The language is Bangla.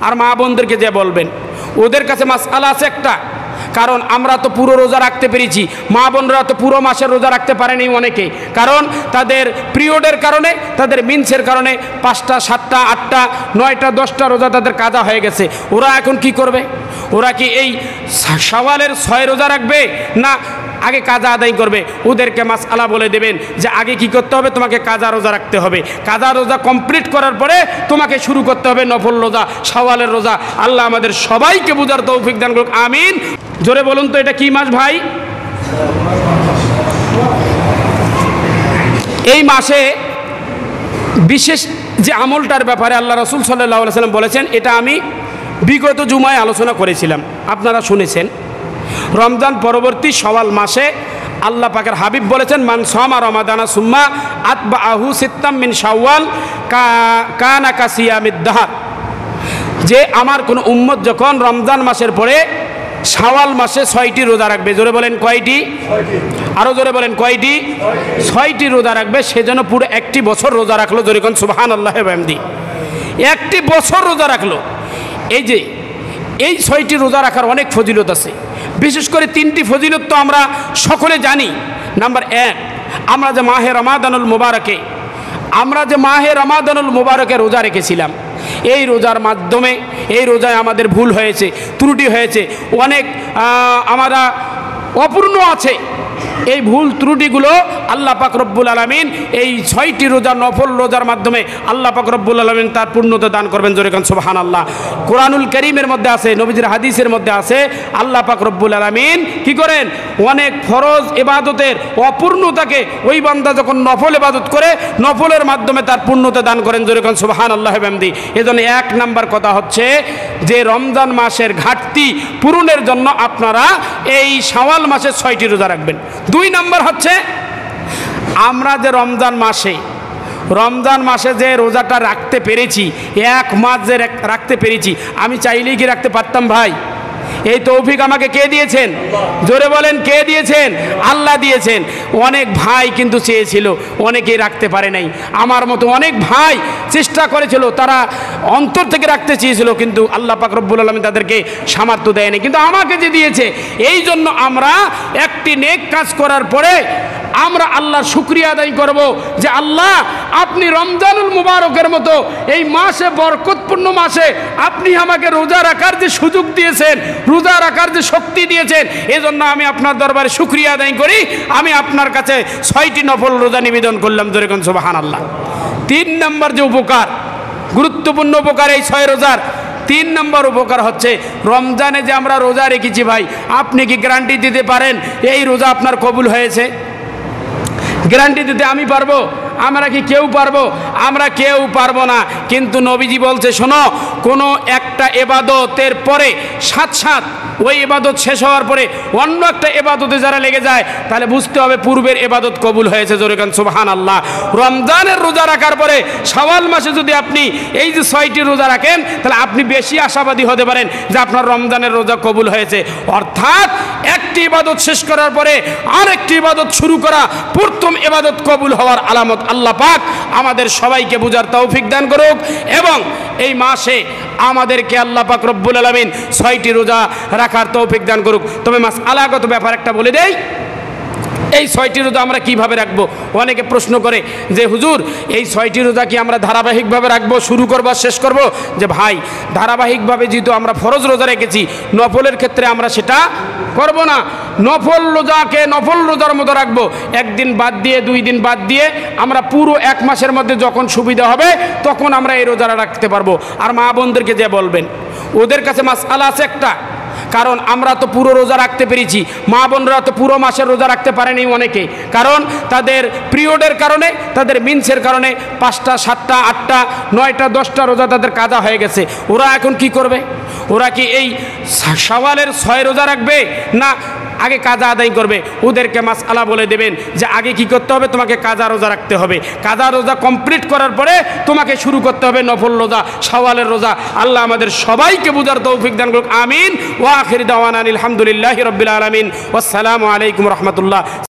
আর মা বোনদেরকে যে বলবেন ওদের কাছে মাসআলা আছে একটা, কারণ আমরা তো পুরো রোজা রাখতে পেরেছি, মা বোনরা তো পুরো মাসের রোজা রাখতে পারেনি অনেকে, কারণ তাদের পিরিয়ডের কারণে, তাদের মিন্সের কারণে 5টা 7টা 8টা 9টা 10টা রোজা তাদের কাজা হয়ে গেছে। ওরা এখন কি করবে? ওরা কি এই শাওয়ালের 6 রোজা রাখবে না আগে কাজা আদায় করবে? ওদেরকে মাসআলা বলে দেবেন যে আগে কি করতে হবে, তোমাকে কাজা রোজা রাখতে হবে, কাজা রোজা কমপ্লিট করার পরে তোমাকে শুরু করতে হবে নফল রোজা, শাওয়ালের রোজা। আল্লাহ আমাদের সবাইকে বুঝার তৌফিক দান করুক, আমিন। জোরে বলুন তো এটা কি মাস ভাই? এই মাসে বিশেষ যে আমলটার ব্যাপারে আল্লাহ রাসূল সাল্লাল্লাহু আলাইহি ওয়াসাল্লাম বলেছেন, এটা আমি বিগত জুমায় আলোচনা করেছিলাম, আপনারা শুনেছেন। রমজান পরবর্তী শাওয়াল মাসে আল্লাহ পাকের হাবিব বলেছেন, মান সামা রমাদানা সুম্মা আতবাআহু সিত্তাম মিন শাওয়াল কানা কাসিয়ামিদ দাহর, যে আমার কোনো উম্মত যখন রমজান মাসের পরে শাওয়াল মাসে 6টি রোজা রাখবে, জোরে বলেন কয়টি? আরো জোরে বলেন কয়টি? 6টি রোজা রাখবে, সেজন্য পুরো একটি বছর রোজা রাখলো, জোরে কোন সুবহানাল্লাহি ওয়া বিহামদি। একটি বছর রোজা রাখলো। এই যে এই 6টি রোজা রাখার অনেক ফজিলত আছে, বিশেষ করে 3টি ফজিলত তো আমরা সকলে জানি। নাম্বার 1, আমরা যে মাহে রমাদানুল মুবারকে রোজা রেখেছিলাম, এই রোজার মাধ্যমে, এই রোজায় আমাদের ভুল হয়েছে, ত্রুটি হয়েছে, অনেক আমরা অপূর্ণ আছে। এই ভুল ত্রুটিগুলো আল্লাহ পাক রব্বুল আলামিন এই 6টি রোজা নফল রোজার মাধ্যমে আল্লাহ পাক রব্বুল আলামিন তার পূর্ণতা দান করবেন, জোরে কান সুবহানাল্লাহ। কোরআনুল কারীমের মধ্যে আছে, নবীজির হাদিসের মধ্যে আছে, আল্লাহ পাক রব্বুল আলামিন কি করেন, অনেক ফরজ ইবাদতের অপূর্ণতাকে ওই বান্দা যখন নফল ইবাদত করে, নফলের মাধ্যমে তার পূর্ণতা দান করেন, জোরে কান সুবহানাল্লাহি ওয়া বিহামদি। এজন্য 1 নাম্বার কথা হচ্ছে যে রমজান মাসের ঘাটতি পূরণের জন্য আপনারা এই শাওয়াল মাসে 6টি রোজা রাখবেন। 2 নাম্বার হচ্ছে, আমরা যে রমজান মাসে যে রোজাটা রাখতে পেরেছি, 1 মাস যে রাখতে পেরেছি, আমি চাইলেই কি রাখতে পারতাম ভাই? এই তৌফিক আমাকে কে দিয়েছেন? জোরে বলেন কে দিয়েছেন? আল্লাহ দিয়েছেন। অনেক ভাই কিন্তু চেয়েছিল, অনেকেই রাখতে পারে নাই। আমার মতো অনেক ভাই চেষ্টা করেছিল, তারা অন্তর থেকে রাখতে চেয়েছিল, কিন্তু আল্লাহ পাক রব্বুল আলামিন তাদেরকে সামর্থ্য দেয়নি, কিন্তু আমাকে যে দিয়েছে। এই জন্য আমরা একটি নেক কাজ করার পরে আমরা আল্লাহর শুকরিয়া আদায় করব যে আল্লাহ, আপনি রমজানুল মুবারকের মতো এই মাসে, বরকতপূর্ণ মাসে আপনি আমাকে রোজা রাখার যে সুযোগ দিয়েছেন, রোজা রাখার যে শক্তি দিয়েছেন, এজন্য আমি আপনার দরবারে শুকরিয়া আদায় করি। আমি আপনার কাছে 6টি নফল রোজা নিবেদন করলাম, জোরে কোন সুবহানাল্লাহ। 3 নম্বর যে উপকার, গুরুত্বপূর্ণ উপকার এই 6 রোজার, 3 নম্বর উপকার হচ্ছে, রমজানে যে আমরা রোজা রেখেছি ভাই, আপনি কি গ্যারান্টি দিতে পারেন এই রোজা আপনার কবুল হয়েছে? গ্যারান্টি দিতে আমি পারবো? আমরা কি কেউ পারবো? আমরা কেউ পারবো না। কিন্তু নবীজি বলছে, শোনো, কোনো একটা ইবাদতের পরে সাথ ওই ইবাদত শেষ হওয়ার পরে অন্য একটা ইবাদতে যারা লেগে যায়, তাহলে বুঝতে হবে পূর্বের ইবাদত কবুল হয়েছে, জোরে কান সুবহানাল্লাহ। রমজানের রোজা রাখার পরে শাওয়াল মাসে যদি আপনি এই যে 6টি রোজা রাখেন, তাহলে আপনি বেশি আশাবাদী হতে পারেন যে আপনার রমজানের রোজা কবুল হয়েছে। অর্থাৎ একটি ইবাদত শেষ করার পরে আরেকটি ইবাদত শুরু করা প্রথম ইবাদত কবুল হওয়ার আলামত। আল্লাহ পাক আমাদের সবাইকে বুঝার তৌফিক দান করুক, এবং এই মাসে আমাদেরকে আল্লাহ পাক রব্বুল আলামিন 6টি রোজা রাখার তৌফিক দান করুক। তবে মাসআলাগত ব্যাপার একটা বলে দেই, এই 6টি রোজা আমরা কিভাবে রাখবো? অনেকে প্রশ্ন করে যে হুজুর, এই 6টি রোজা কি আমরা ধারাবাহিকভাবে রাখবো, শুরু করবো শেষ করব? যে ভাই, ধারাবাহিকভাবে যেহেতু আমরা ফরজ রোজা রেখেছি, নফলের ক্ষেত্রে আমরা সেটা করব না। নফল রোজাকে নফল রোজার মতো রাখবো, 1 দিন বাদ দিয়ে 2 দিন বাদ দিয়ে আমরা পুরো 1 মাসের মধ্যে যখন সুবিধা হবে তখন আমরা এই রোজাটা রাখতে পারবো। আর মা বোনদেরকে যে বলবেন ওদের কাছে মাসআলা আছে একটা, কারণ আমরা তো পুরো রোজা রাখতে পেরেছি, মা বোনরা তো পুরো মাসের রোজা রাখতে পারেনি অনেকে, কারণ তাদের পিরিয়ডের কারণে, তাদের মিন্সের কারণে 5টা 7টা 8টা 9টা 10টা রোজা তাদের কাজা হয়ে গেছে। ওরা এখন কি করবে? ওরা কি এই শাওয়ালের 6 রোজা রাখবে না আগে কাজা আদায় করবে? ওদেরকে মাসআলা বলে দেবেন যে আগে কি করতে হবে, তোমাকে কাজা রোজা রাখতে হবে, কাজা রোজা কমপ্লিট করার পরে তোমাকে শুরু করতে হবে নফল রোজা, শাওয়ালের রোজা। আল্লাহ আমাদের সবাইকে বুঝার তৌফিক দান করুক, আমিন। ওয়া আখির দাওয়ানা আলহামদুলিল্লাহি রাব্বিল আলামিন। ওয়াসসালামু আলাইকুম রাহমাতুল্লাহ।